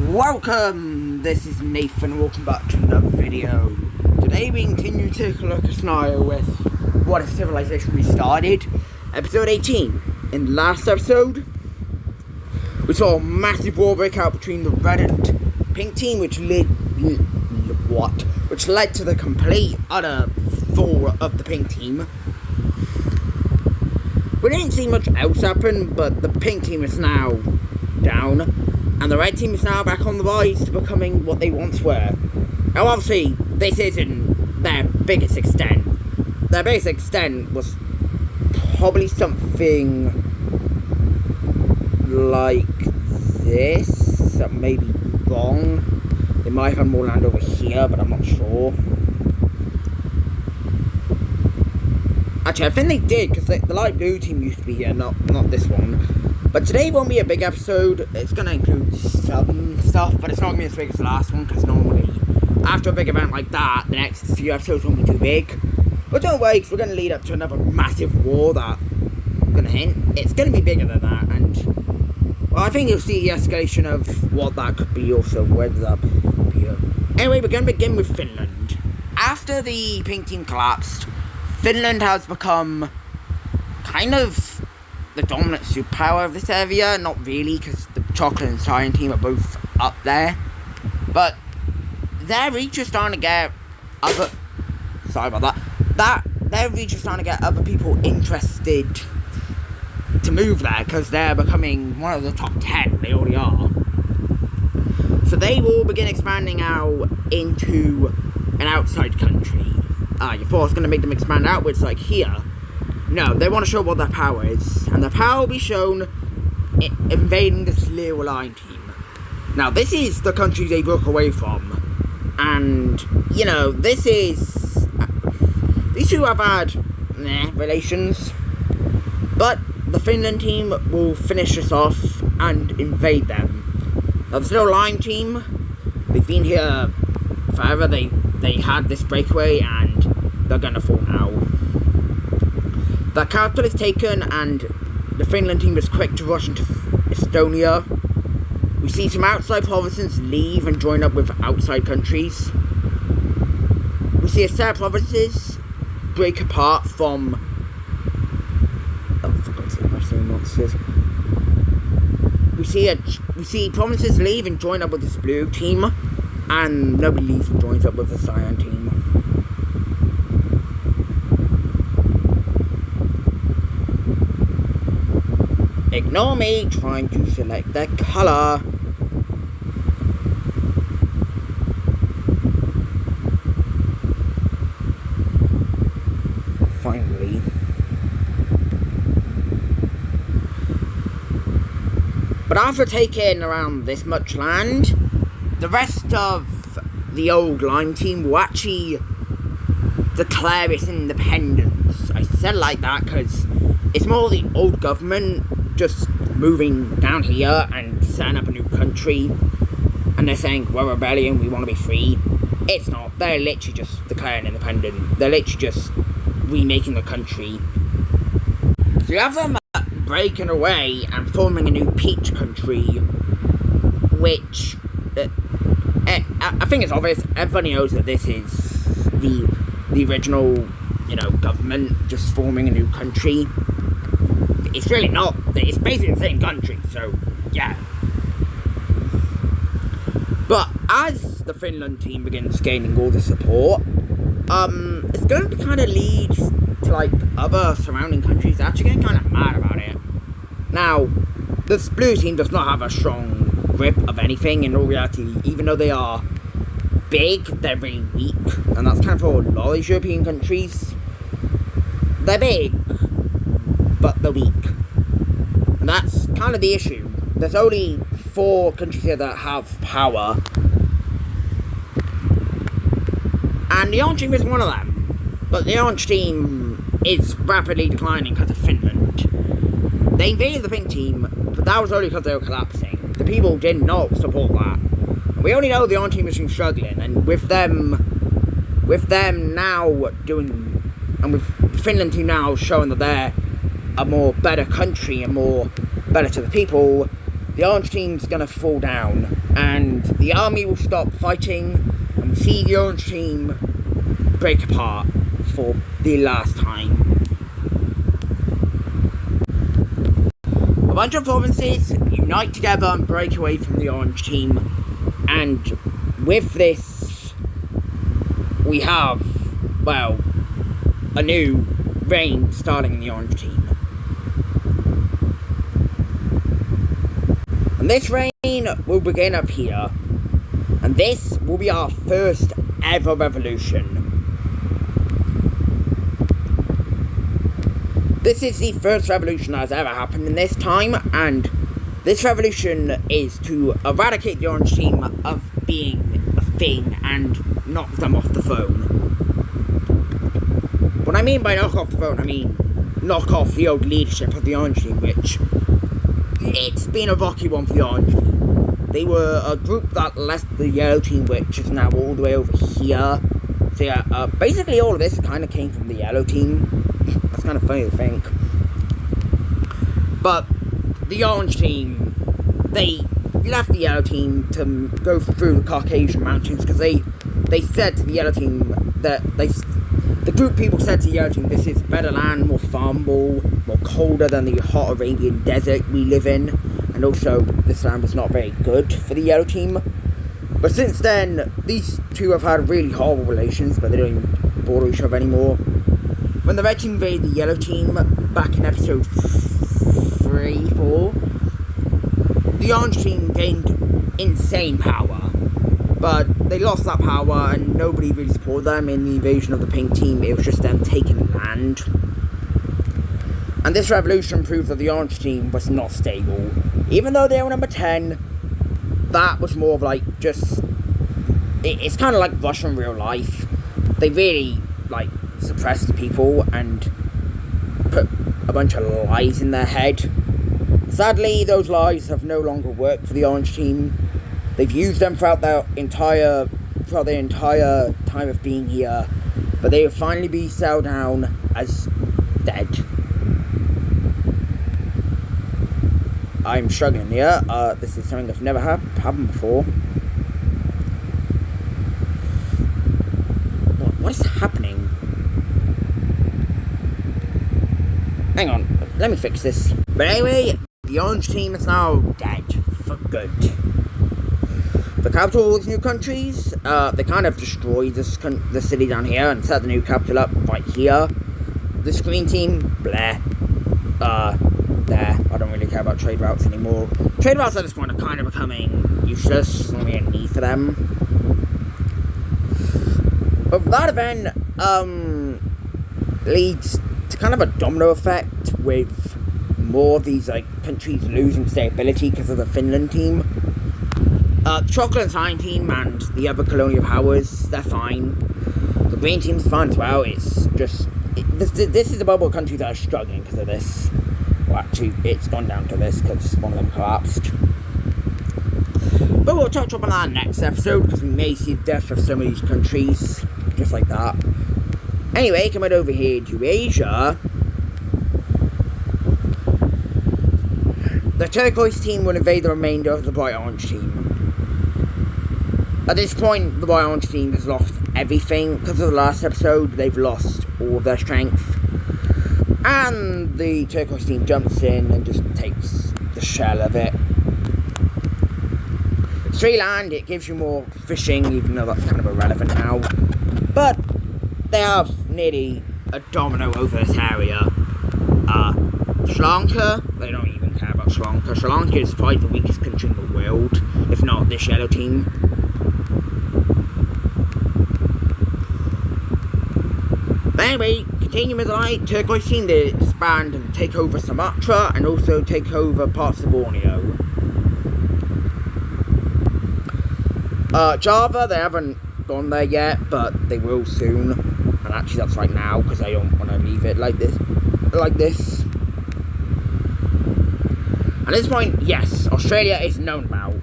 Welcome! This is Nathan, welcome back to another video. Today we continue to take a look at a scenario with What If Civilization Restarted, episode 18. In the last episode, we saw a massive war break out between the red and pink team, which led to the complete, utter fall of the pink team. We didn't see much else happen, but the pink team is now down, and the red team is now back on the rise to becoming what they once were. Now obviously, this isn't their biggest extent. Their biggest extent was probably something like this. That may be wrong. They might have more land over here, but I'm not sure. Actually, I think they did, because the light blue team used to be here, not this one. But today won't be a big episode. It's going to include some stuff, but it's not going to be as big as the last one, because normally, after a big event like that, the next few episodes won't be too big. But don't worry, because we're going to lead up to another massive war that I'm going to hint. It's going to be bigger than that, and well, I think you'll see the escalation of what that could be also, whether that be. Anyway, we're going to begin with Finland. After the pink team collapsed, Finland has become kind of the dominant superpower of this area. Not really, because the chocolate and cyan team are both up there. But their reach is starting to get other... Sorry about that. Their reach is starting to get other people interested to move there, because they're becoming one of the top 10. They already are. So they will begin expanding out into an outside country. You thought I was going to make them expand outwards like here. No, they want to show what their power is. And their power will be shown invading this little line team. Now, this is the country they broke away from. And, you know, this is... these two have had relations. But the Finland team will finish this off and invade them. Now, this little line team, they've been here forever. They had this breakaway, and they're gonna fall now. The capital is taken, and the Finland team is quick to rush into Estonia. We see some outside provinces leave and join up with outside countries. We see a set of provinces break apart from... oh, for God's sake, I'm saying monsters. We see provinces leave and join up with this blue team, and nobody leaves and joins up with the cyan team. Ignore me trying to select their colour. Finally. But after taking around this much land, the rest of the old line team will actually declare its independence. I said it like that because it's more the old government just moving down here and setting up a new country, and they're saying, we're a rebellion, we want to be free. It's not. They're literally just declaring independent. They're literally just remaking the country. So you have them breaking away and forming a new peach country, which I think it's obvious. Everybody knows that this is the original, government just forming a new country. It's really not. It's basically the same country, so yeah. But as the Finland team begins gaining all the support, it's going to kind of lead to other surrounding countries actually getting kind of mad about it. Now, this blue team does not have a strong grip of anything. In all reality, even though they are big, they're really weak, and that's kind of for a lot of these European countries. They're big, but they're weak, and that's kind of the issue. There's only 4 countries here that have power, and the orange team is one of them. But the orange team is rapidly declining because of Finland. They invaded the pink team, but that was only because they were collapsing. The people did not support that. And we already know the orange team has been struggling, and with them now doing, and with the Finland team now showing that they're a more better country and more better to the people, the orange team's gonna fall down, and the army will stop fighting, and we see the orange team break apart for the last time. A bunch of provinces unite together and break away from the orange team, and with this, we have, well, a new reign starting in the orange team. And this reign will begin up here, and this will be our first ever revolution. This is the first revolution that has ever happened in this time, and this revolution is to eradicate the orange team of being a thing and knock them off the throne. What I mean by knock off the throne, I mean knock off the old leadership of the orange team, which it's been a rocky one for the orange team. They were a group that left the yellow team, which is now all the way over here. So yeah, basically all of this kind of came from the yellow team. That's kind of funny to think. But the orange team, they left the yellow team to go through the Caucasian mountains because they said to the yellow team that the group people said to the yellow team, this is better land, more farmable, more colder than the hot Arabian desert we live in, and also this land was not very good for the yellow team. But since then, these two have had really horrible relations, but they don't even bother each other anymore. When the red team invaded the yellow team back in episode 3-4, the orange team gained insane power, but they lost that power and nobody really supported them in the invasion of the pink team. It was just them taking land. And this revolution proved that the orange team was not stable. Even though they were number 10, that was more of like just, it's kind of like Russia in real life. They really like suppressed people and put a bunch of lies in their head. Sadly, those lies have no longer worked for the orange team. They've used them throughout their entire time of being here, but they will finally be settled down as dead. I'm struggling here. This is something that's never happened before. What is happening? Hang on, let me fix this. But anyway, the orange team is now dead for good. The capital of these new countries, they kind of destroyed the city down here and set the new capital up right here. This green team, bleh. There. I don't really care about trade routes anymore. Trade routes at this point are kind of becoming useless. Not really a need for them. But that event, leads to kind of a domino effect with more of these like countries losing stability because of the Finland team. The chocolate and cyan team and the other colonial powers, they're fine. The green team's fine as well. It's just this is a bubble of countries that are struggling because of this. Well, actually, it's gone down to this because one of them collapsed. But we'll touch up on that next episode because we may see the death of some of these countries, just like that. Anyway, coming over here to Asia, the turquoise team will invade the remainder of the bright orange team. At this point, the bright orange team has lost everything. Because of the last episode, they've lost all of their strength. And the turquoise team jumps in and just takes the shell of it. It's free land, it gives you more fishing, even though that's kind of irrelevant now. But they have nearly a domino over this area. Sri Lanka, they don't even care about Sri Lanka. Sri Lanka is probably the weakest country in the world, if not this yellow team. But anyway, continuing with the light, turquoise team, they expand and take over Sumatra and also take over parts of Borneo. Java, they haven't gone there yet, but they will soon. And actually that's right now, because I don't want to leave it like this. At this point, yes, Australia is known about.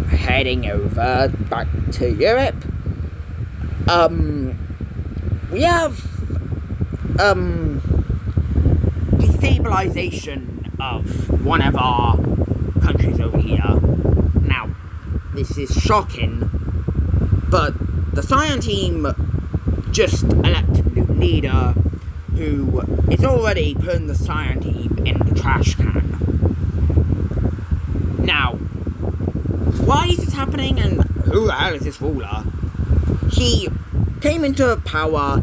Heading over back to Europe. We have destabilization of one of our countries over here. Now, this is shocking, but the Cyan team just elected a new leader who is already putting the Cyan team in the trash can. Now, why is this happening and who the hell is this ruler? He came into power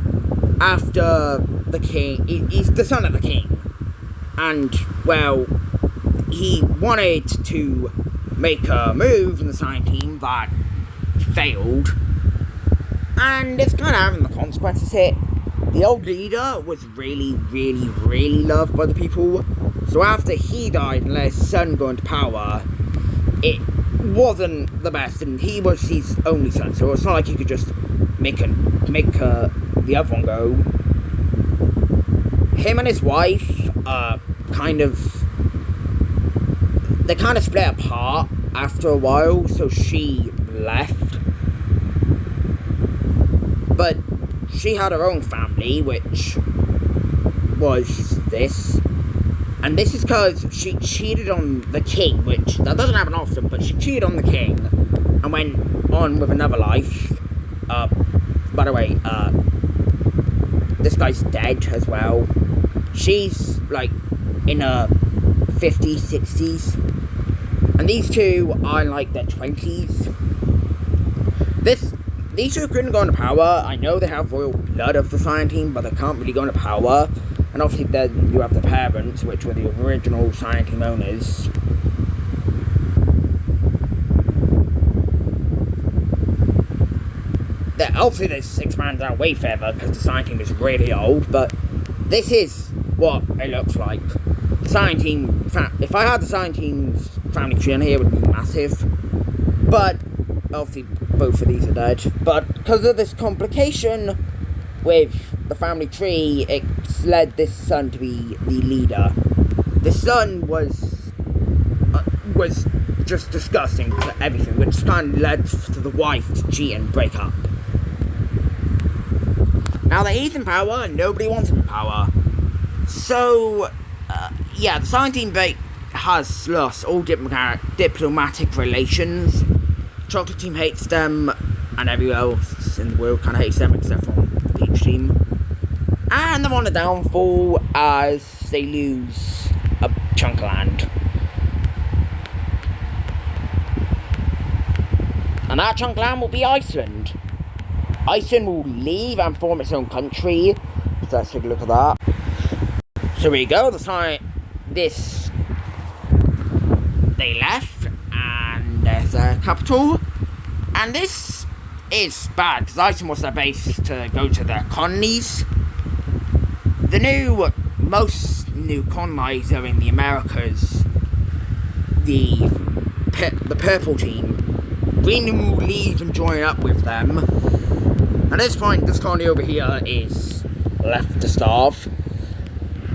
after the king. He's the son of the king. And, well, he wanted to make a move in the Cyan team that failed. And it's kind of having the consequences here. The old leader was really, really, really loved by the people. So after he died and let his son go into power, it wasn't the best, and he was his only son, so it's not like he could just make the other one go. Him and his wife they kind of split apart after a while, so she left. But she had her own family, which was this. And this is because she cheated on the king, which, that doesn't happen often, but she cheated on the king and went on with another life. By the way, this guy's dead as well. She's, like, in her 50s, 60s. And these two are in, like, their 20s. These two couldn't go into power. I know they have royal blood of the Cyan team, but they can't really go into power. And obviously then you have the parents, which were the original Cyan team owners. Obviously this expands out way further because the Cyan team is really old, but this is what it looks like. The Cyan team, if I had the Cyan team's family tree on here, it would be massive. But obviously both of these are dead. But because of this complication with the family tree, it's led this son to be the leader. The son was just disgusting to everything, which kind of led to the wife to cheat and break up. Now that he's in power, nobody wants him in power. So, yeah, the Cyan team has lost all diplomatic relations. Chocolate team hates them, and everyone else in the world kind of hates them except for the Peach team. And they're on a downfall as they lose a chunk of land. And that chunk of land will be Iceland. Iceland will leave and form its own country. So let's take a look at that. So here we go, they left, and there's a capital. And this is bad, because Iceland wants their base to go to their colonies. The most new colonizer in the Americas, the purple team, Green will leave and join up with them. At this point, this colony over here is left to starve.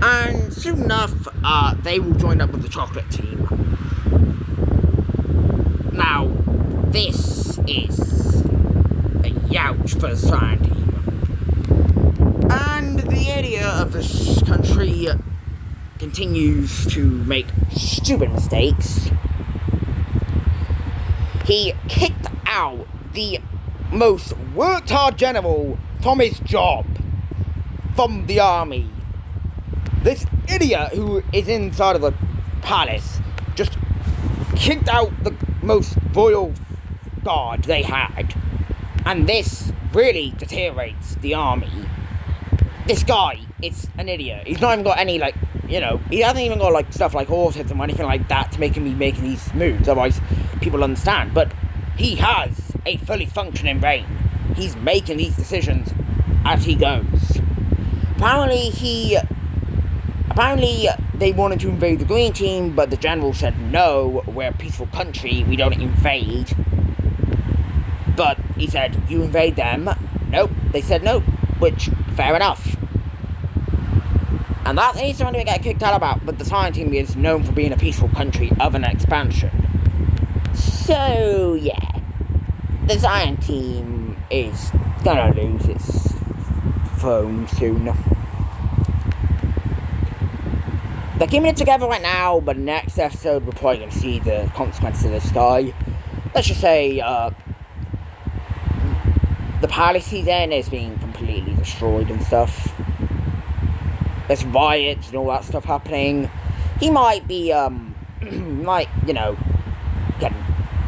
And soon enough, they will join up with the chocolate team. Now, this is a youch for the Cyan team. And the idiot of this country continues to make stupid mistakes. He kicked out the most worked hard general from his job, from the army. This idiot who is inside of the palace just kicked out the most royal guard they had. And this really deteriorates the army. This guy is an idiot. He's not even got any, he hasn't even got, stuff like autism or anything like that to make him be making these moves. Otherwise, people understand. But he has a fully functioning brain. He's making these decisions as he goes. Apparently, they wanted to invade the Green team, but the general said, no, we're a peaceful country, we don't invade. But he said, you invade them? Nope. They said no, which, fair enough. And that is something to get kicked out about, but the Cyan team is known for being a peaceful country of an expansion. So, yeah. The Cyan team is gonna lose its throne soon. They're keeping it together right now, but next episode we're probably going to see the consequences of this guy. Let's just say, the palace he's in is being completely destroyed and stuff. There's riots and all that stuff happening. He might be, might, you know,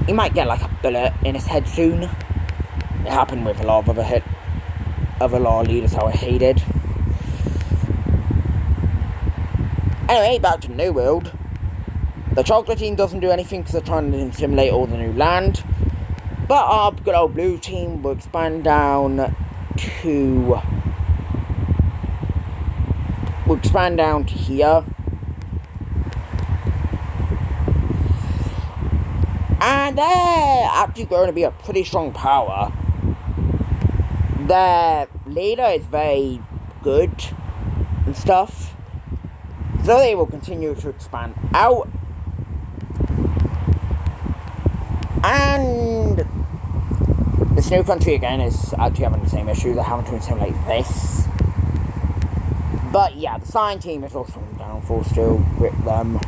he might get like a bullet in his head soon. It happened with a lot of other law leaders how I hated. Anyway, back to New World. The chocolate team doesn't do anything because they're trying to assimilate all the new land. But our good old blue team will expand down to... here. And they're actually going to be a pretty strong power. Their leader is very good and stuff. So they will continue to expand out. And this new country again is actually having the same issue. They're having to assimilate this. But yeah, the Sign team is also in downfall still with them.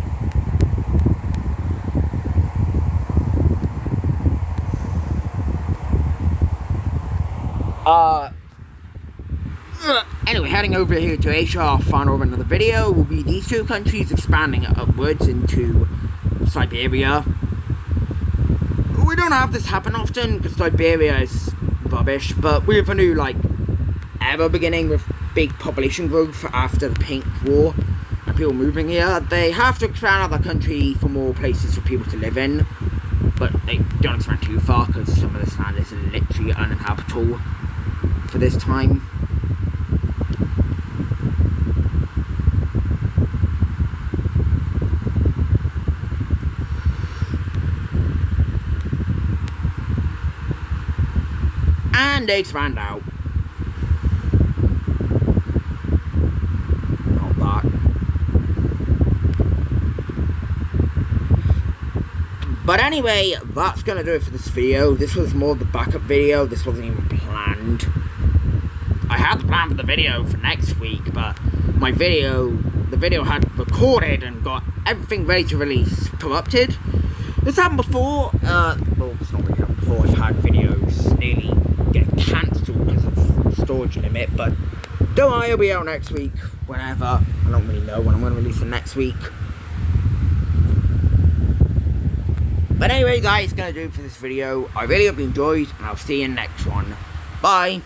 Anyway, heading over here to Asia, our final of another video will be these two countries expanding upwards into Siberia. We don't have this happen often because Siberia is rubbish, but we have a new era beginning with big population growth after the Pink War and people moving here. They have to expand out the country for more places for people to live in, but they don't expand too far because some of this land is literally uninhabitable for this time. And they expand out. Not that. But anyway, that's going to do it for this video. This was more the backup video. This wasn't even planned. I had the plan for the video for next week, but the video had recorded and got everything ready to release corrupted. This happened before. Well, it's not really happened before. I've had videos nearly get cancelled because of storage limit, but don't worry, it'll be out next week, whenever. I don't really know when I'm going to release it next week. But anyway, guys, it's going to do it for this video. I really hope you enjoyed, and I'll see you in the next one. Bye!